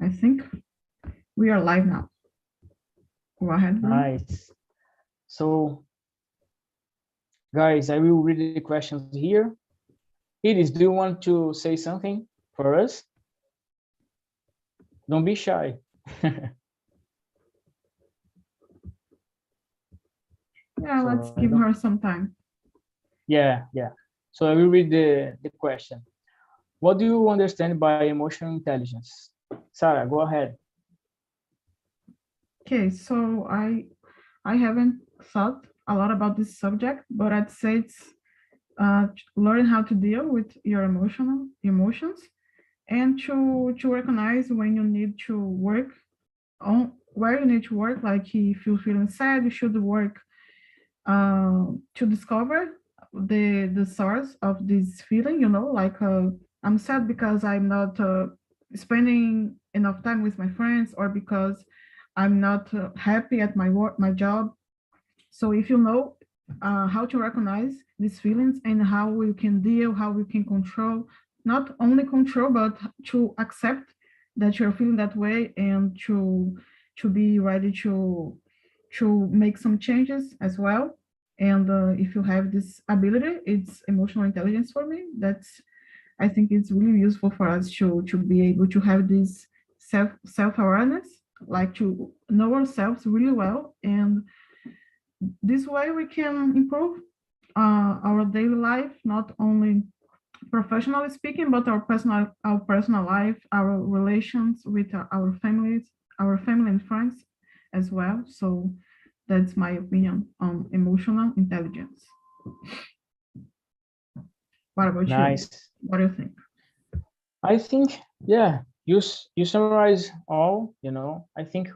I think we are live now. Go ahead, Bruno. Nice. So, guys, I will read the questions here. Iris, do you want to say something for us? Don't be shy. Yeah, let's give her some time. Yeah. So I will read the question. What do you understand by emotional intelligence? Sarah, go ahead. Okay, so I haven't thought a lot about this subject, but I'd say it's learn how to deal with your emotions and to recognize when you need to work on where you need to work. Like if you're feeling sad, you should work to discover the source of this feeling. Like I'm sad because I'm not spending enough time with my friends, or because I'm not happy at my work, my job. So if you know how to recognize these feelings and how we can deal, how we can control, not only control, but to accept that you're feeling that way, and to be ready to make some changes as well. And if you have this ability, it's emotional intelligence for me. I think it's really useful for us to be able to have this self-awareness, like to know ourselves really well. And this way we can improve our daily life, not only professionally speaking, but our personal life, our relations with our families, our family and friends as well. So that's my opinion on emotional intelligence. What about Nice. you? What do you think? I think, yeah, you summarize all. I think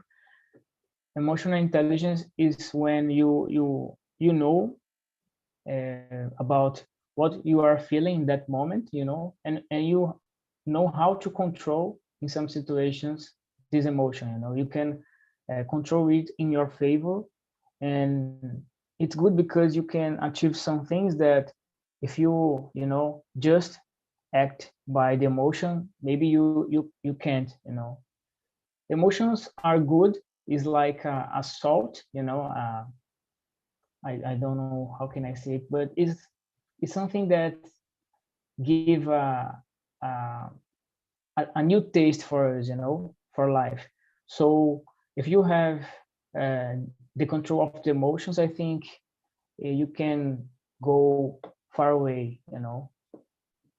emotional intelligence is when you know about what you are feeling in that moment, and you know how to control in some situations this emotion. You can control it in your favor, and it's good because you can achieve some things that if you just act by the emotion, maybe you can't. Emotions are good. Is like a salt, I don't know how can I say it, but it's something that give a new taste for us, for life. So if you have the control of the emotions, I think you can go far away.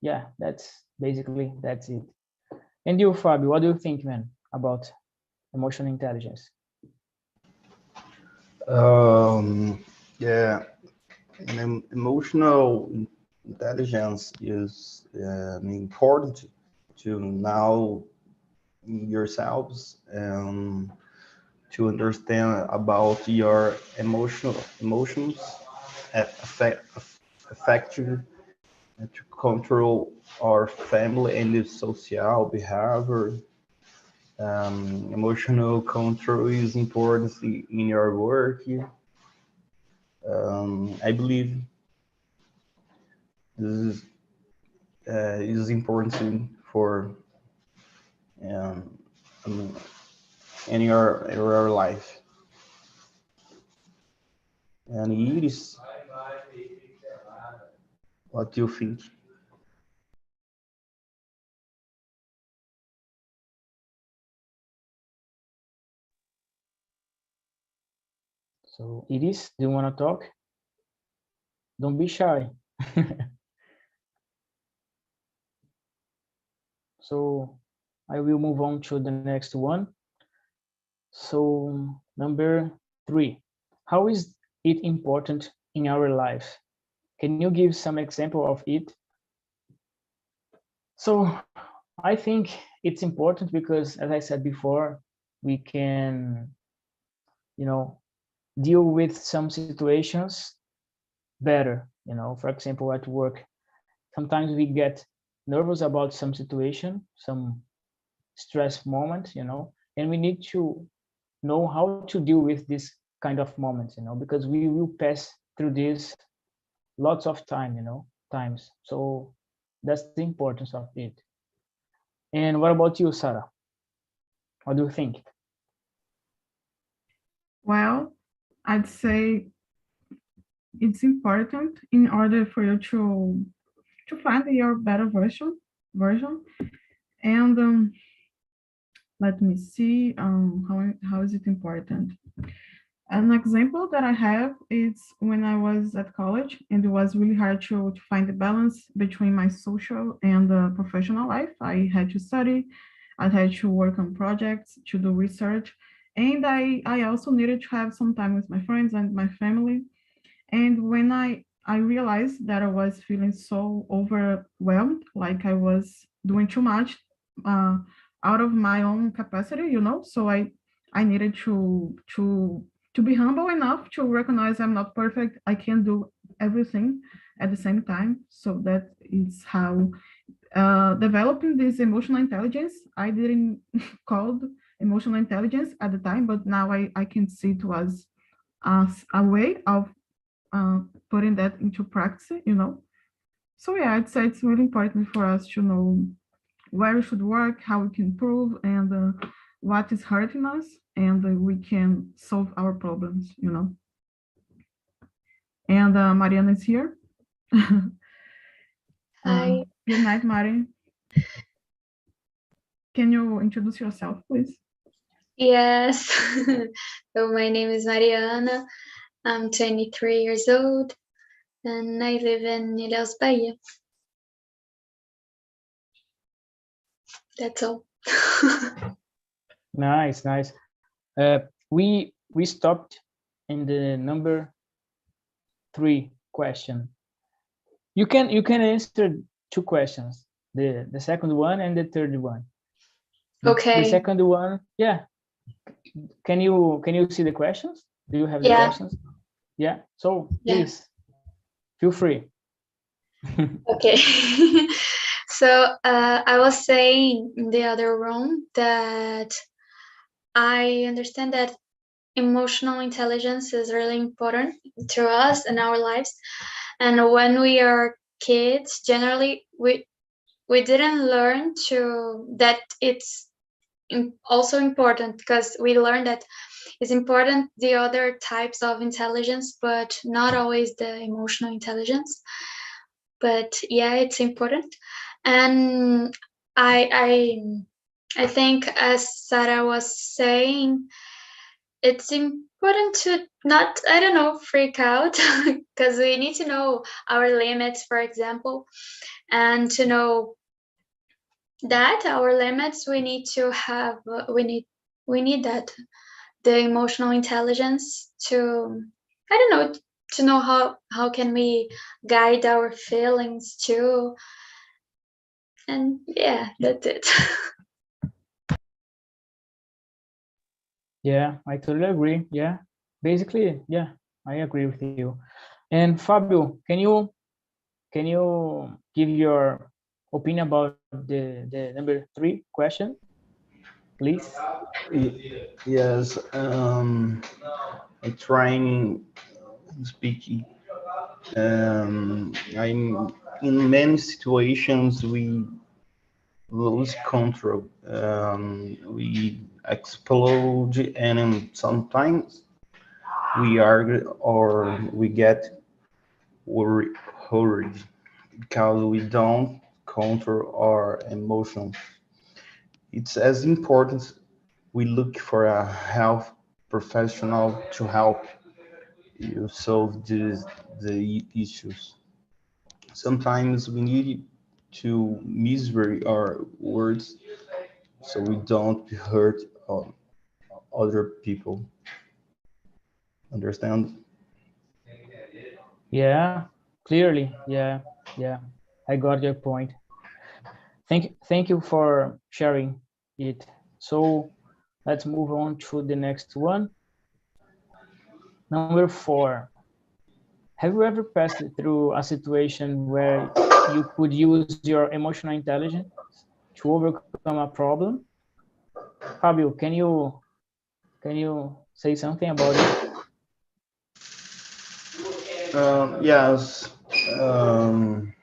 Yeah, that's it. And you, Fabio, what do you think, man, about emotional intelligence? Yeah, emotional intelligence is important to know yourselves and to understand about your emotions affect you, and to control our family and the social behavior. Emotional control is important in your work. I believe this is important for um, in your life. And Iris, what do you think? So Iris, do you want to talk? Don't be shy. So I will move on to the next one. So number 3, how is it important in our life? Can you give some example of it? So I think it's important because, as I said before, we can, deal with some situations better. For example, at work, sometimes we get nervous about some situation, some stress moment, and we need to know how to deal with this kind of moments, because we will pass through this lots of times. So that's the importance of it. And what about you, Sarah? What do you think? Well, I'd say it's important in order for you to find your better version. And let me see how is it important. An example that I have is when I was at college, and it was really hard to find the balance between my social and professional life. I had to study, I had to work on projects, to do research, and I also needed to have some time with my friends and my family. And when I realized that I was feeling so overwhelmed, like I was doing too much uh, out of my own capacity, So I needed to be humble enough to recognize I'm not perfect. I can't do everything at the same time. So that is how developing this emotional intelligence. I didn't call it emotional intelligence at the time, but now I can see it was as a way of uh, putting that into practice. So yeah, I'd say it's really important for us to know where we should work, how we can improve, and what is hurting us, and we can solve our problems. And Mariana is here. Hi. Good night, Mari. Can you introduce yourself, please? Yes. So my name is Mariana. I'm 23 years old and I live in Ilhéus, Bahia. That's all. Nice. We stopped in the number 3 question. You can answer 2 questions. The second one and the third one. Okay. The second one, yeah. Can you see the questions? Do you have the Yeah. questions? Yeah. So Yeah. please feel free. Okay. So I was saying in the other room that I understand that emotional intelligence is really important to us in our lives. And when we are kids, generally we didn't learn that it's also important, because we learned that it's important the other types of intelligence, but not always the emotional intelligence. But yeah, it's important. And I think, as Sarah was saying, it's important to not, I don't know, freak out, because we need to know our limits, for example, and to know that our limits, we need to have, we need that, the emotional intelligence to, I don't know, to know how can we guide our feelings too. And yeah, that's it. Yeah, I totally agree. Yeah, basically, yeah, I agree with you. And Fabio, can you give your opinion about the number 3 question, please? Yes, I'm trying speaking. I'm in many situations we lose control. We explode, and sometimes we argue or we get hurried because we don't control our emotions. It's as important we look for a health professional to help you solve the issues. Sometimes we need to measure our words so we don't hurt other people. Understand? Yeah, clearly. Yeah. I got your point. Thank you for sharing it. So let's move on to the next one. Number 4. Have you ever passed through a situation where you could use your emotional intelligence to overcome a problem? Fabio, can you say something about it? Yes. Um,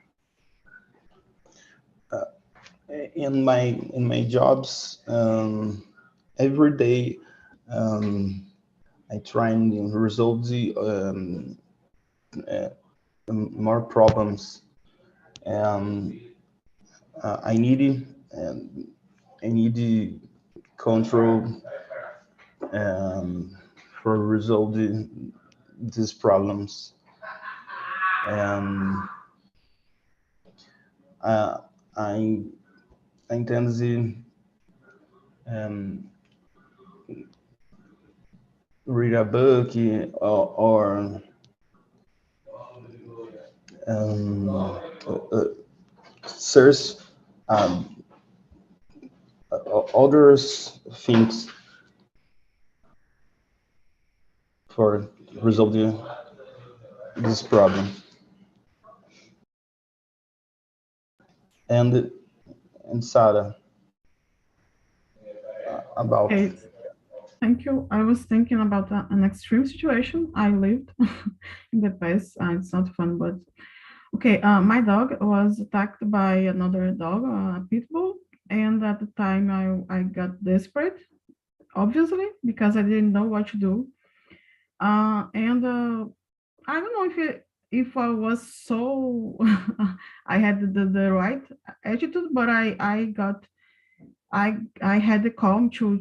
in my jobs, every day I try and resolve the more problems. Um, I need I need control for resolving these problems. Um, I I tend to um, read a book or search um, other things for resolving this problem. And Sarah, about Okay, thank you. I was thinking about an extreme situation I lived in the past. It's not fun, but okay. My dog was attacked by another dog, a pit bull, and at the time I got desperate, obviously, because I didn't know what to do. And I don't know if I was so I had the right attitude, but I had the calm to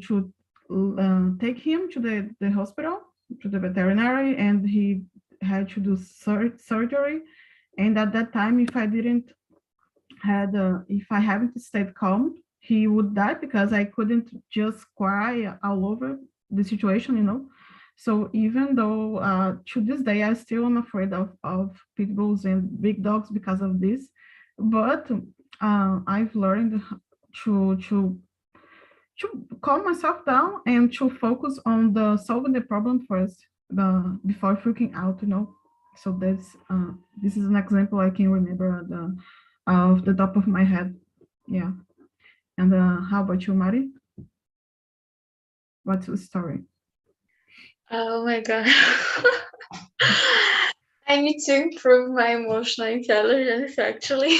take him to the hospital, to the veterinary, and he had to do surgery. And at that time, if I haven't stayed calm, he would die because I couldn't just cry all over the situation. So even though to this day I still am afraid of pit bulls and big dogs because of this, but I've learned to to to calm myself down and to focus on the solving the problem first, before freaking out. So this is an example I can remember off the top of my head. Yeah. And how about you, Mari? What's the story? Oh my God. I need to improve my emotional intelligence, actually.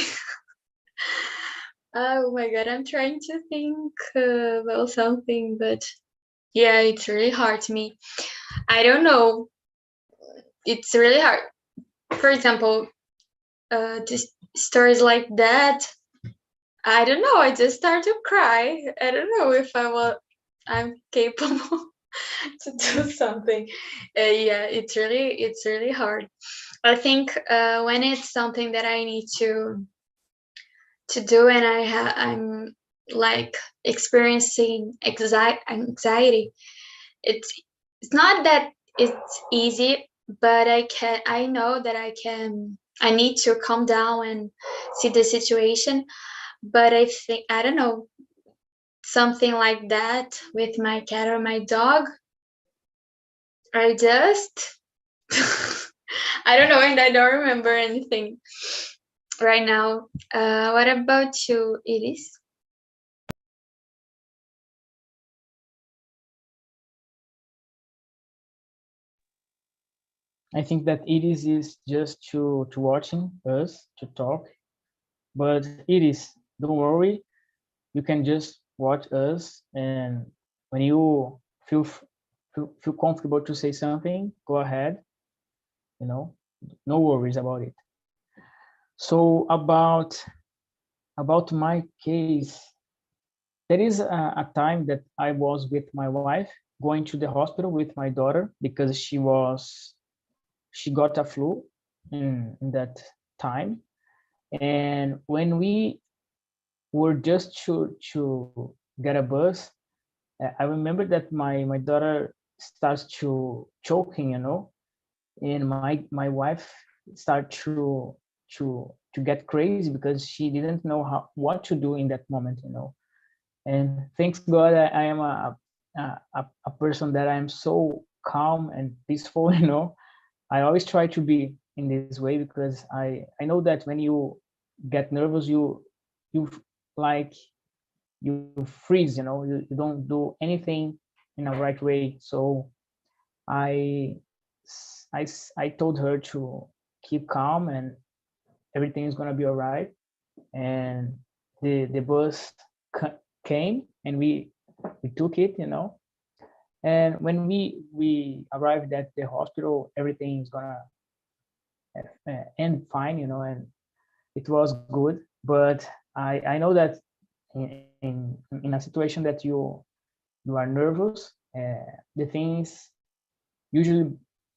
Oh my God, I'm trying to think about something, but yeah, it's really hard to me. I don't know. It's really hard. For example, just stories like that. I don't know. I just start to cry. I don't know if I'm capable to do something. Yeah, it's really hard. I think when it's something that I need to do, and I'm like experiencing anxiety. It's not that it's easy, but I know that I need to calm down and see the situation. But I think, I don't know, something like that with my cat or my dog, I just I don't know, and I don't remember anything right now. What about you, Iris? I think that is just to watching us to talk, but don't worry, you can just watch us, and when you feel comfortable to say something, go ahead, you know, no worries about it. So about my case, there is a time that I was with my wife going to the hospital with my daughter because she got a flu in that time. And when we were just to get a bus, I remember that my daughter starts to choking, and my wife started to get crazy because she didn't know what to do in that moment. And thanks God, I am a person that I am so calm and peaceful. I always try to be in this way because I know that when you get nervous, you like you freeze. You don't do anything in a right way. So I I told her to keep calm and everything is gonna be all right. And the bus came and we we took it, and when we arrived at the hospital, everything is gonna end fine, and it was good. But I know that in a situation that you are nervous, the things usually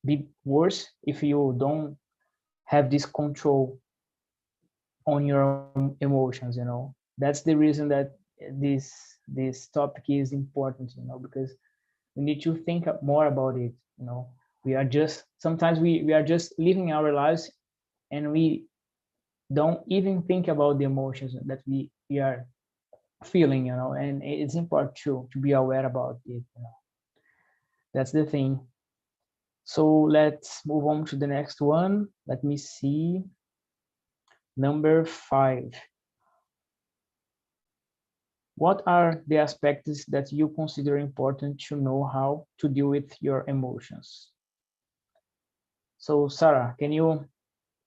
be worse if you don't have this control on your emotions. That's the reason that this topic is important, because we need to think more about it. We are just sometimes we are just living our lives, and we don't even think about the emotions that we are feeling, and it's important to be aware about it. That's the thing. So let's move on to the next one. Let me see. Number 5. What are the aspects that you consider important to know how to deal with your emotions? So Sarah, can you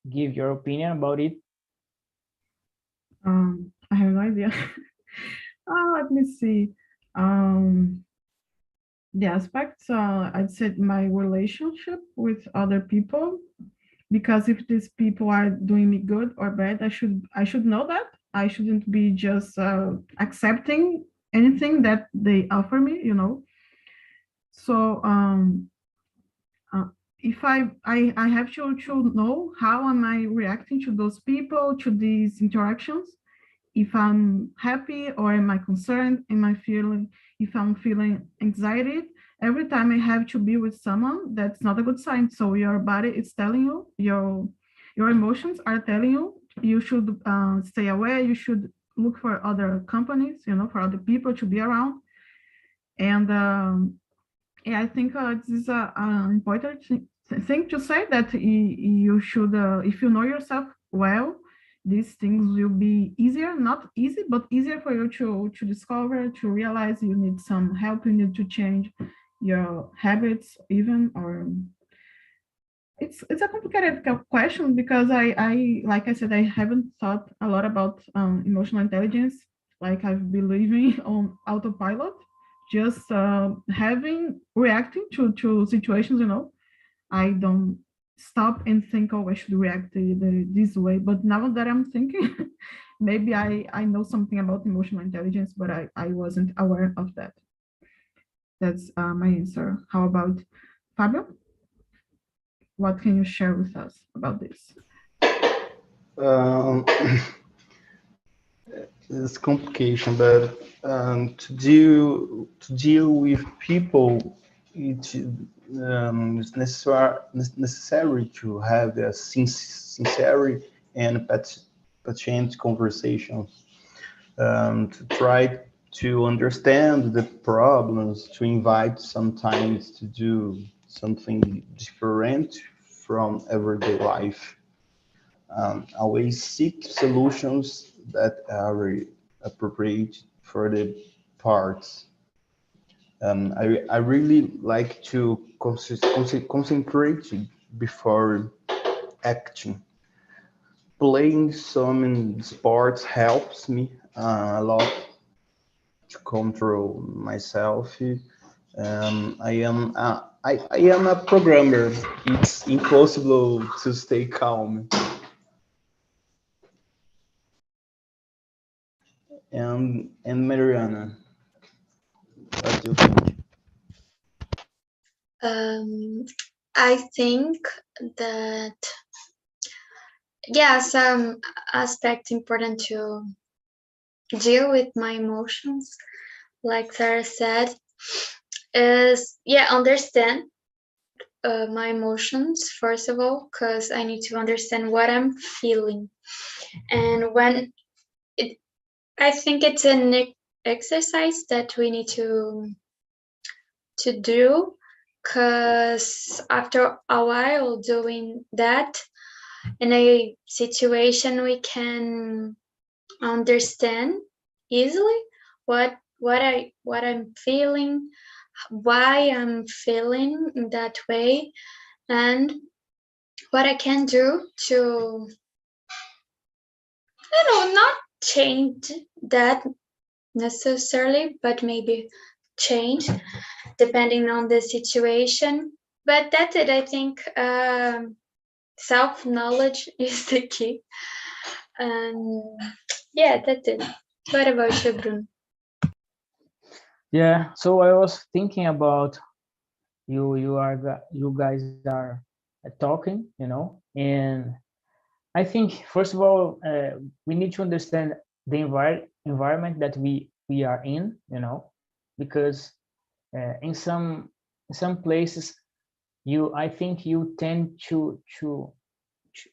give your opinion about it? I have no idea. Let me see. The aspects, I'd say my relationship with other people, because if these people are doing me good or bad, I should know that. I shouldn't be just accepting anything that they offer me, So if I have to know how am I reacting to those people, to these interactions. If I'm happy or am I concerned, if I'm feeling anxiety, every time I have to be with someone, that's not a good sign. So your body is telling you, your emotions are telling you should stay away, you should look for other companies, for other people to be around. And yeah, I think this is an important thing to say, that you should, if you know yourself well, these things will be easier, not easy, but easier for you to discover, to realize you need some help, you need to change your habits even, or it's a complicated question, because I like I said, I haven't thought a lot about emotional intelligence. Like I've been living on autopilot, just reacting to situations, I don't stop and think, oh, I should react this way. But now that I'm thinking, maybe I know something about emotional intelligence, but I wasn't aware of that. That's my answer. How about Fabio? What can you share with us about this? It's complication, but to deal with people, it's necessary to have a sincere and patient conversations, to try to understand the problems, to invite sometimes to do something different from everyday life. Always seek solutions that are appropriate for the parts. I really like to concentrate before acting. Playing some sports helps me a lot to control myself. I am a programmer. It's impossible to stay calm. And Mariana, what do you think? I think that, yeah, some aspect important to deal with my emotions, like Sarah said, is, yeah, understand my emotions first of all, because I need to understand what I'm feeling. And when I think it's an exercise that we need to do, because after a while doing that in a situation, we can understand easily what I'm feeling, why I'm feeling that way, and what I can do to, not change that necessarily, but maybe change depending on the situation. But that's it. I think self-knowledge is the key. Yeah, that's it. What about you, Bruno? Yeah, so I was thinking about you guys are talking, and I think first of all we need to understand the environment that we are in, because in some places I think you tend to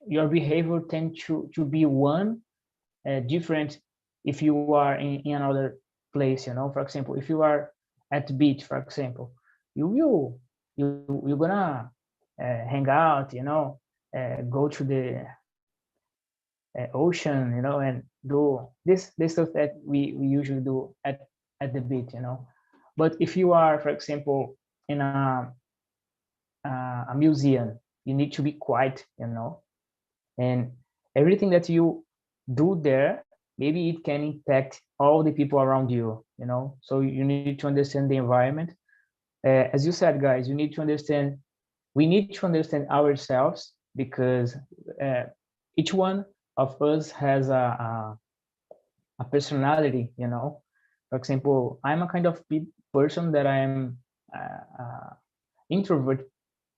your behavior tend to be one different if you are in another place. For example, if you are at the beach, for example, you're gonna hang out, go to the ocean, and do this stuff that we usually do at the beach. But if you are, for example, in a museum, you need to be quiet, and everything that you do there, maybe it can impact all the people around you, so you need to understand the environment. As you said, guys, we need to understand ourselves, because each one of us has a personality. For example, I'm a kind of person that I'm introvert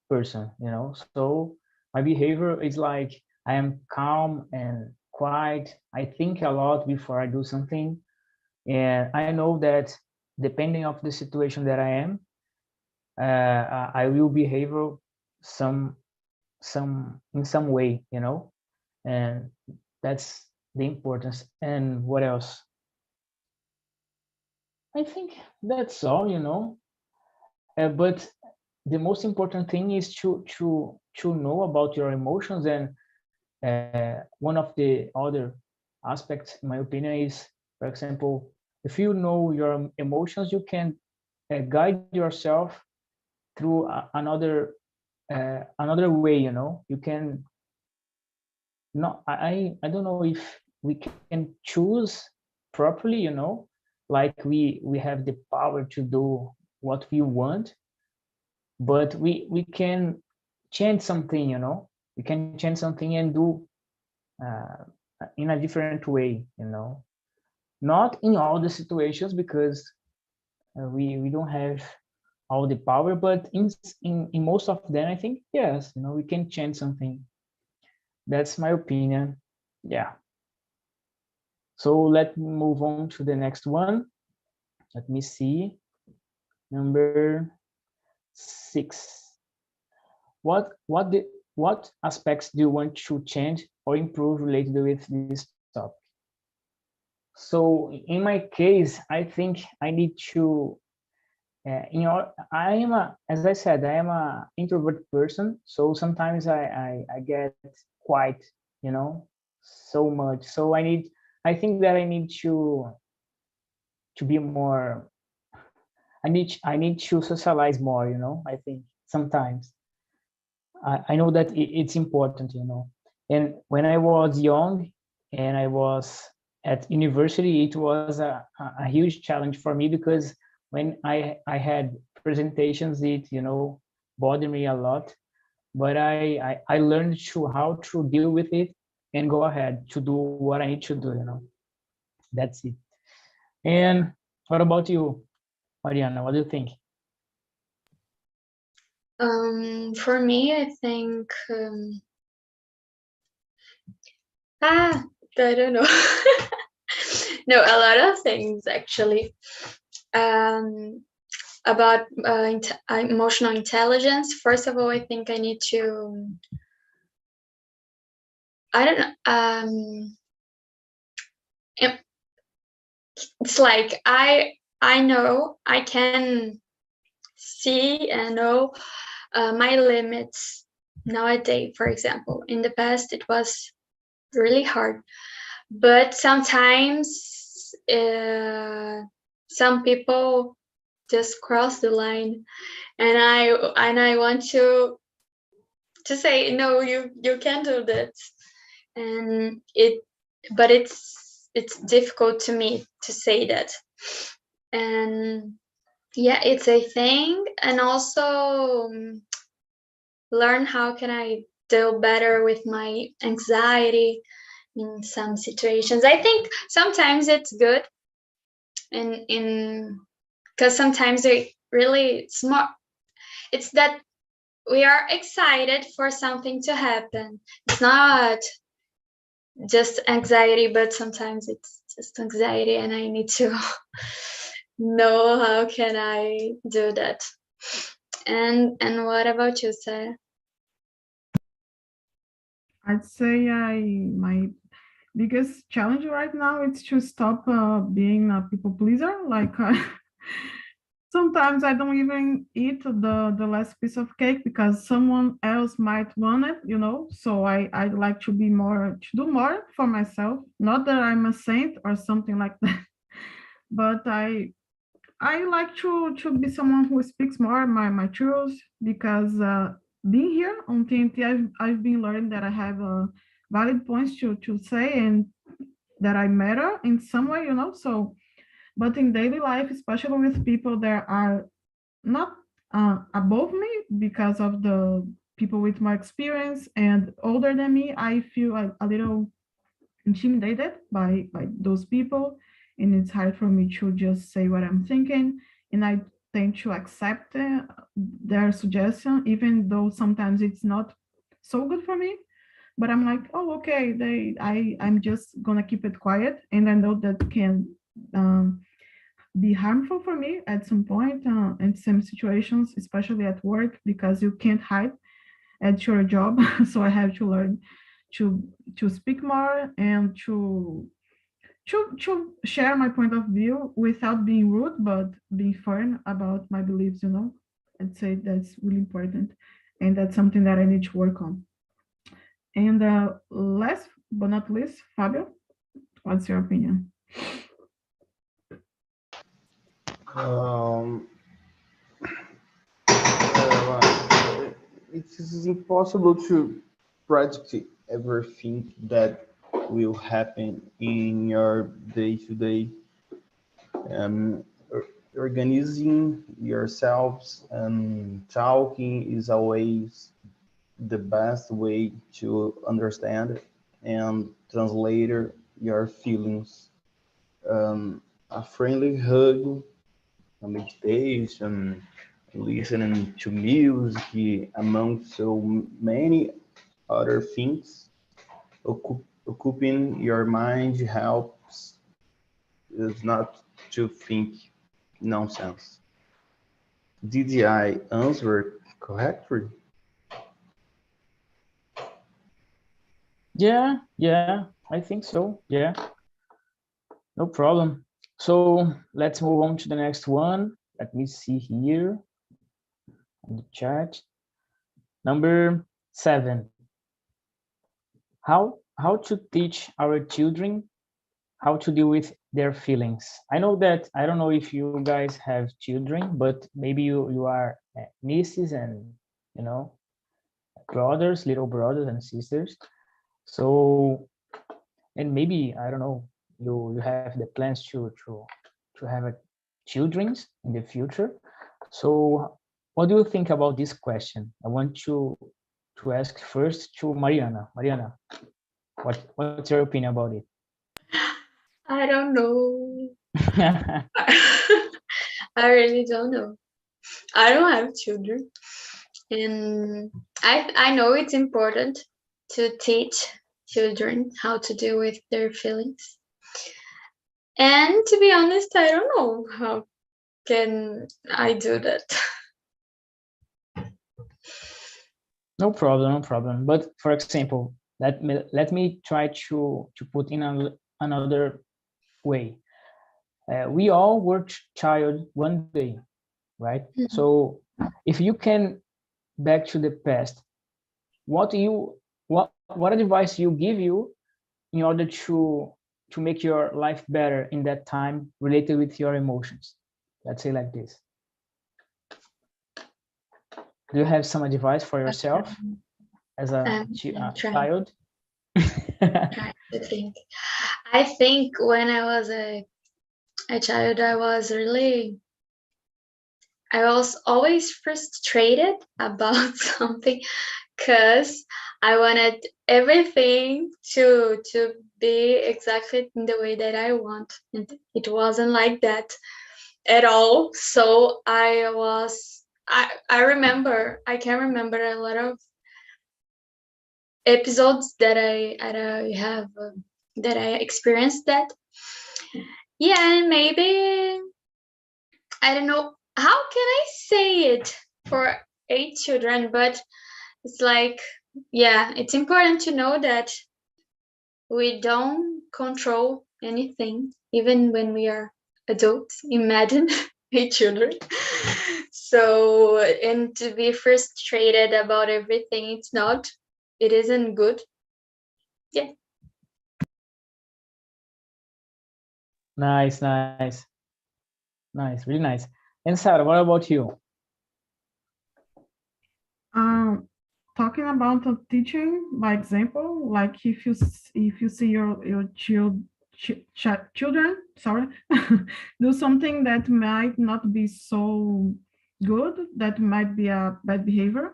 person, so my behavior is like I am calm and quiet. I think a lot before I do something, and I know that depending of the situation that I am, I will behave in some way, and that's the importance. And what else? I think that's all, but the most important thing is to know about your emotions. And one of the other aspects, in my opinion, is, for example, if you know your emotions, you can guide yourself through another way. You can not. I don't know if we can choose properly. Like we have the power to do what we want, but we can change something. We can change something and do in a different way. Not in all the situations, because we don't have all the power, but in most of them, I think yes, we can change something. That's my opinion. Yeah. So let's move on to the next one. Let me see. Number 6. What aspects do you want to change or improve related with this topic? So in my case, I think I need to as I said, I am a introvert person, so sometimes I get quiet, so much. So I think that I need to be more. I need to socialize more, I think sometimes. I know that it's important, And when I was young and I was at university, it was a huge challenge for me, because when I had presentations, it bothered me a lot. But I learned how to deal with it and go ahead to do what I need to do. That's it. And what about you, Mariana? What do you think? For me, I think I don't know. No, a lot of things actually. About emotional intelligence. First of all, I think I need to. I don't know. It's like I know I can see and know my limits nowadays. For example, in the past it was really hard, but sometimes some people just cross the line, and I want to say no, you can't do that, and but it's difficult to me to say that. And yeah, it's a thing. And also learn how can I deal better with my anxiety in some situations. I think sometimes it's good in because sometimes they really smart. It's that we are excited for something to happen. It's not just anxiety, but sometimes it's just anxiety, and I need to know how can I do that. And what about you, Sarah? I'd say my biggest challenge right now is to stop being a people pleaser. Like sometimes I don't even eat the last piece of cake because someone else might want it, you know. So I like to be more to do more for myself. Not that I'm a saint or something like that, but I like to be someone who speaks more my truths because being here on TNT, I've been learning that I have valid points to say and that I matter in some way, you know. So, but in daily life, especially with people that are not above me because of the people with more experience and older than me, I feel like a little intimidated by those people, and it's hard for me to just say what I'm thinking, and I tend to accept their suggestion even though sometimes it's not so good for me, but I'm like, oh, okay, I'm just gonna keep it quiet, and I know that can um, be harmful for me at some point in some situations, especially at work, because you can't hide at your job. So I have to learn to speak more and to share my point of view without being rude, but being firm about my beliefs. You know, I'd say that's really important, and that's something that I need to work on. And last but not least, Fabio, what's your opinion? Um, it is impossible to predict everything that will happen in your day-to-day. Organizing yourselves and talking is always the best way to understand and translate your feelings. A friendly hug, a meditation, listening to music, among so many other things. Occupying your mind helps is not to think nonsense. Did I answer correctly? Yeah, I think so. Yeah, no problem. So let's move on to the next one. Let me see here on the chat. Number 7. How to teach our children how to deal with their feelings. I know that, I don't know if you guys have children, but maybe you are nieces and, you know, brothers, little brothers and sisters. So, and maybe, I don't know, you have the plans to have a children's in the future. So what do you think about this question? I want to ask first to Mariana. Mariana, what's your opinion about it? I don't know. I really don't know. I don't have children, and I know it's important to teach children how to deal with their feelings. And to be honest, I don't know how can I do that. No problem, no problem. But for example, let me try to put in another way. We all were child one day, right? So if you can back to the past, what advice you give you in order to make your life better in that time related with your emotions? Let's say like this. Do you have some advice for yourself as a child? Trying to think. I think when I was a child, I was really I was always frustrated about something because I wanted everything to be exactly in the way that I want, and it wasn't like that at all. So I remember, I can remember a lot of episodes that I have that I experienced that. Yeah, and maybe I don't know how can I say it for 8 children, but it's like, yeah, it's important to know that we don't control anything, even when we are adults. Imagine 8 children. So, and to be frustrated about everything, it isn't good. Yeah. Nice, nice, nice, really nice. And Sarah, what about you? Talking about teaching by example, like if you see your children, sorry, do something that might not be so good, that might be a bad behavior.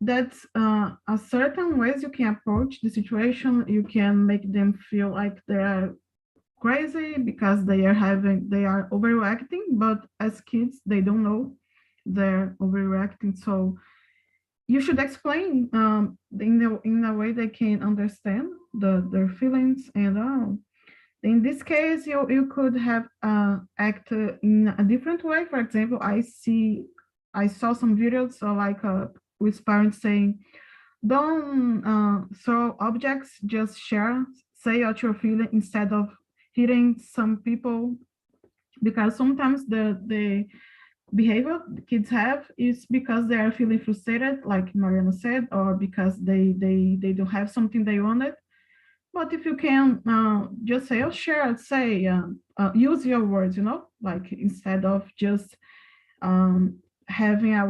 That's a certain ways you can approach the situation. You can make them feel like they are crazy because they are overreacting, but as kids they don't know they're overreacting. So you should explain in a way they can understand their feelings. And in this case you could have act in a different way. For example, I saw some videos like with parents saying, don't throw objects, just share, say what you're feeling instead of hitting some people, because sometimes the behavior the kids have is because they are feeling frustrated, like Mariana said, or because they don't have something they wanted. But if you can just say, oh, share, say, use your words, like instead of just having a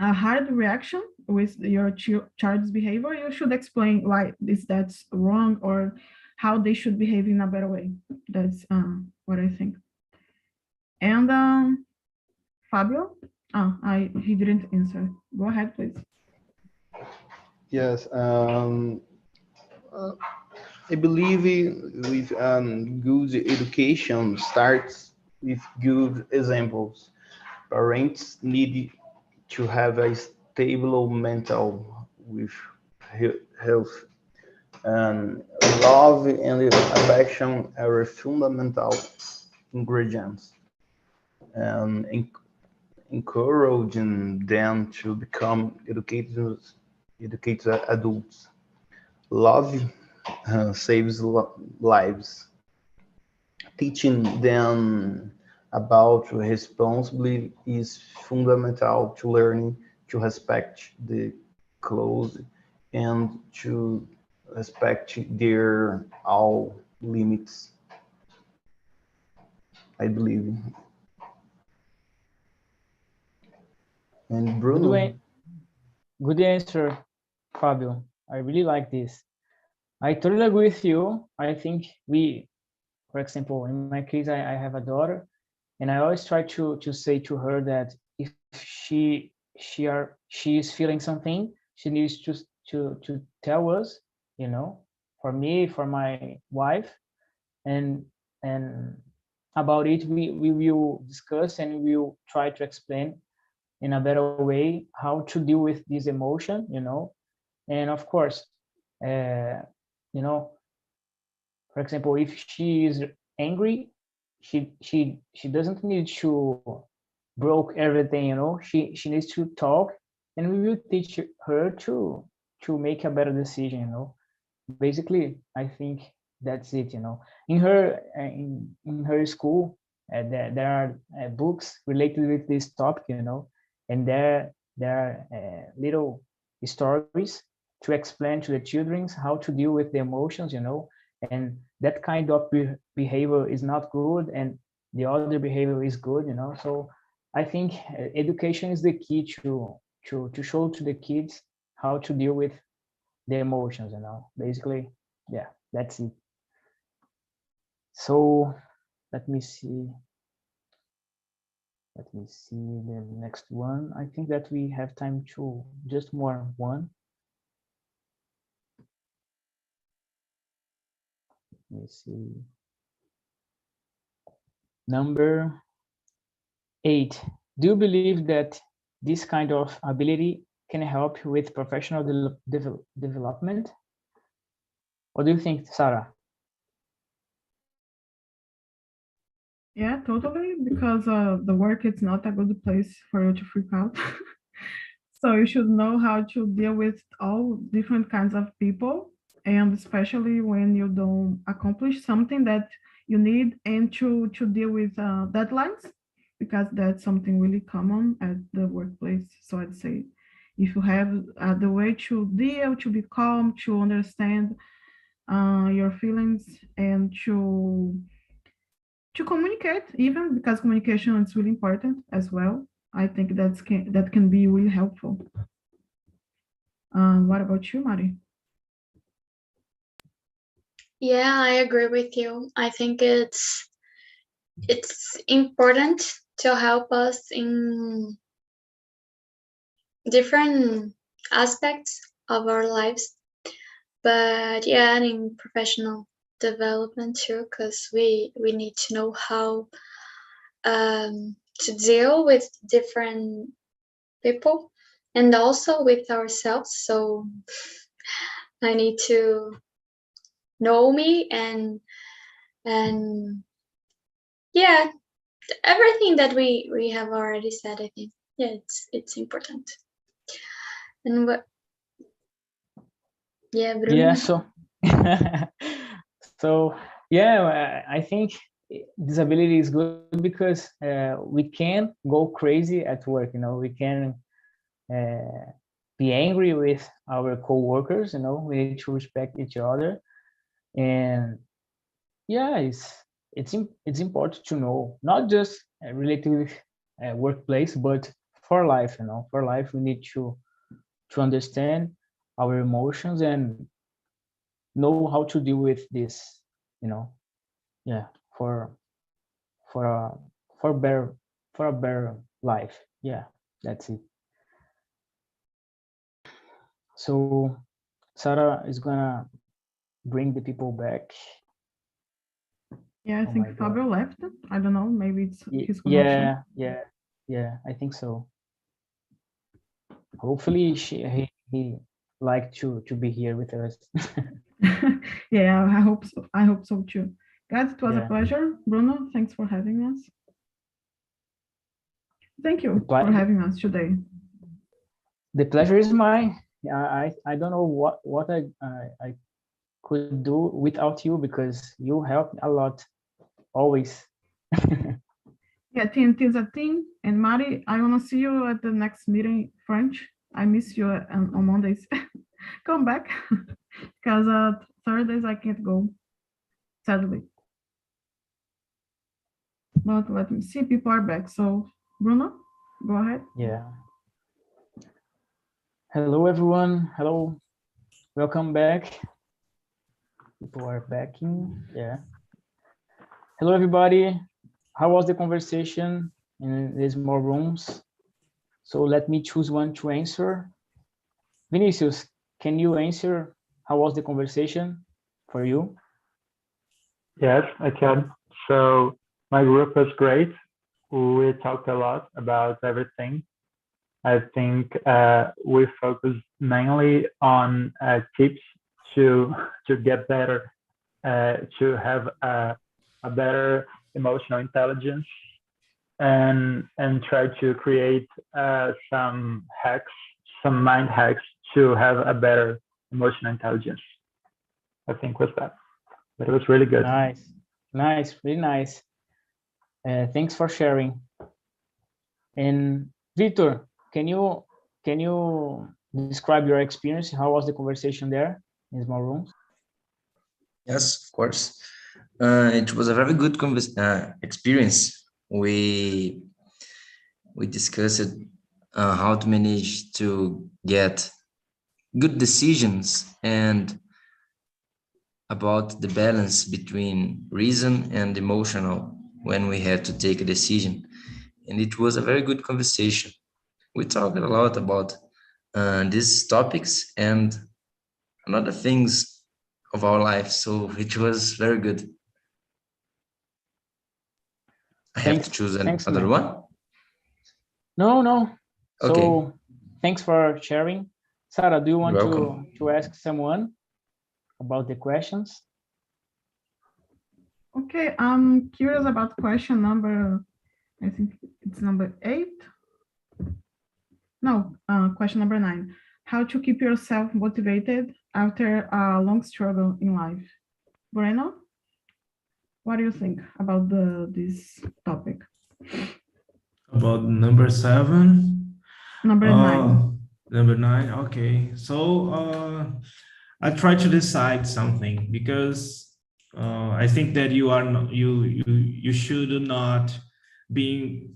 hard reaction with your child's behavior, you should explain why that's wrong or how they should behave in a better way. That's what I think. And Fabio, he didn't answer. Go ahead, please. Yes, I believe with good education starts with good examples. Parents need to have a stable mental with health, and love and affection are fundamental ingredients, and encouraging them to become educated adults. Love saves lives. Teaching them about responsibility is fundamental to learning to respect the close and to respect their all limits, I believe. And Bruno? Good answer, Fabio. I really like this. I totally agree with you. I think for example, in my case, I have a daughter, and I always try to say to her that if she is feeling something, she needs to tell us, for me, for my wife, and about it we will discuss, and we will try to explain in a better way how to deal with this emotion, and of course, uh, you know for example, if she is angry, she doesn't need to broke everything, she needs to talk, and we will teach her to make a better decision, basically. I think that's it. In her school, there are books related with this topic, and there are little stories to explain to the children how to deal with the emotions, and that kind of behavior is not good, and the other behavior is good, so I think education is the key to show to the kids how to deal with the emotions, basically. Yeah, that's it. So let me see. Let me see the next one. I think that we have time to just more one. Let me see. Number 8. Do you believe that this kind of ability can help with professional development? What do you think, Sarah? Yeah, totally, because the work is not a good place for you to freak out. So you should know how to deal with all different kinds of people, and especially when you don't accomplish something that you need, and to deal with deadlines, because that's something really common at the workplace. So I'd say if you have the way to deal, to be calm, to understand your feelings, and to communicate, even because communication is really important as well. I think that can be really helpful. What about you, Mari? Yeah, I agree with you. I think it's important to help us in different aspects of our lives, but yeah, in professional development too, because we need to know how to deal with different people and also with ourselves. So I need to know me and yeah, everything that we have already said. I think yeah, it's important. And what? Yeah, Bruno. Yeah. So yeah, I think disability is good because we can go crazy at work. You know, we can be angry with our co-workers. You know, we need to respect each other, and yeah, it's important to know, not just related with workplace, but for life. You know, for life we need to understand our emotions and know how to deal with this. You know, yeah, for a better life. Yeah, that's it. So Sarah is gonna bring the people back. Yeah, I Oh think my God. Fabio left. I don't know. Maybe it's his connection. Yeah. I think so. Hopefully, he liked to be here with us. Yeah, I hope so. I hope so too. Guys, it was a Yeah. pleasure. Bruno, thanks for having us. Thank you The for having us today. The pleasure is mine. I don't know what I could do without you, because you helped a lot, always. Yeah, TNT is a team. And Mari, I want to see you at the next meeting, French. I miss you on Mondays. Come back, because Thursdays I can't go, sadly. But let me see, people are back. So Bruno, go ahead. Yeah. Hello, everyone. Hello. Welcome back. People are backing. Yeah. Hello, everybody. How was the conversation in these more rooms? So let me choose one to answer. Vinicius, can you answer how was the conversation for you? Yes, I can. So my group was great. We talked a lot about everything. I think we focused mainly on tips to get better, to have a better emotional intelligence, and try to create some hacks, some mind hacks to have a better emotional intelligence. I think was that. But it was really good. Nice, really nice. Thanks for sharing. And Victor, can you describe your experience? How was the conversation there in small rooms? Yes, of course. It was a very good experience. We discussed how to manage to get good decisions and about the balance between reason and emotional when we have to take a decision. and it was a very good conversation. We talked a lot about these topics and another things of our life, so it was very good. I have to choose another one? No. Okay. So thanks for sharing. Sarah, do you want You're welcome. to ask someone about the questions? Okay, I'm curious about question number, I think it's number 8. No, question number 9. How to keep yourself motivated after a long struggle in life? Breno, what do you think about this topic? About number 7? Number 9. Number 9, okay. So I try to decide something because I think that you are not, you should not be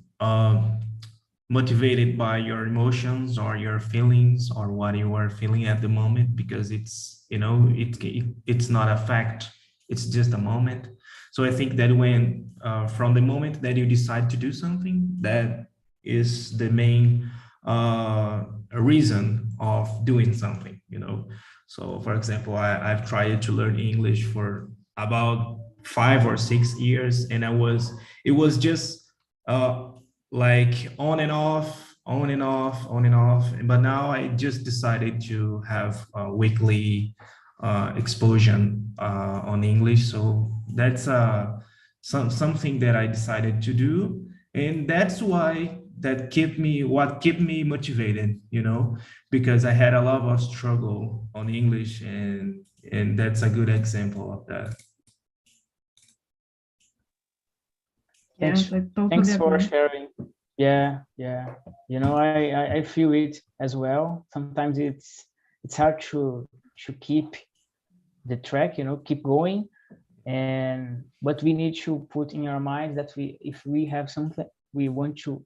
motivated by your emotions or your feelings or what you are feeling at the moment, because it's, you know, it's not a fact, it's just a moment. So I think that when from the moment that you decide to do something, that is the main reason of doing something, you know. So for example, I've tried to learn English for about 5 or 6 years, and it was just like on and off. But now I just decided to have a weekly explosion on English. So that's something that I decided to do, and that's why what kept me motivated, you know, because I had a lot of struggle on English, and that's a good example of that. Thanks, Yes, I totally thanks for agree. sharing. Yeah. You know, I feel it as well. Sometimes it's hard to keep the track, you know, keep going. But we need to put in our minds that if we have something, we want to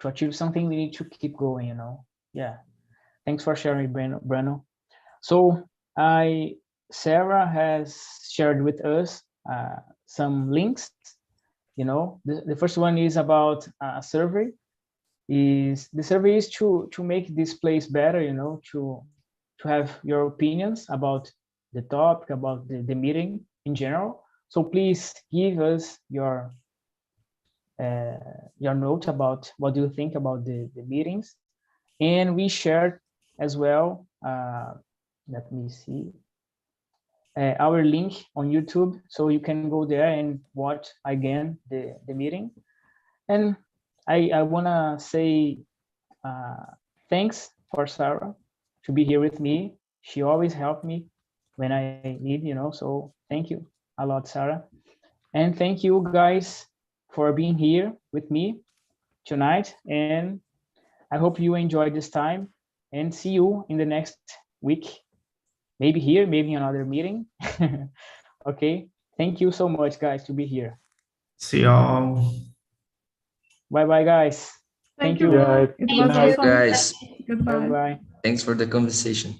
achieve something, we need to keep going, you know. Yeah. Thanks for sharing, Breno. So Sarah has shared with us some links. You know, the first one is about a survey. The survey is to make this place better, you know, to have your opinions about the topic, about the meeting in general. So please give us your note about what do you think about the meetings. And we shared as well, let me see, our link on YouTube, so you can go there and watch again the meeting. And I wanna say thanks for Sarah to be here with me. She always helped me when I need, you know, so thank you a lot, Sarah. And thank you guys for being here with me tonight. And I hope you enjoyed this time, and see you in the next week. Maybe here, maybe another meeting. Okay. Thank you so much, guys, to be here. See y'all. Bye-bye, guys. Thank you. you. Guys. It Good was night. awesome. Guys, Goodbye. Bye-bye. thanks for the conversation.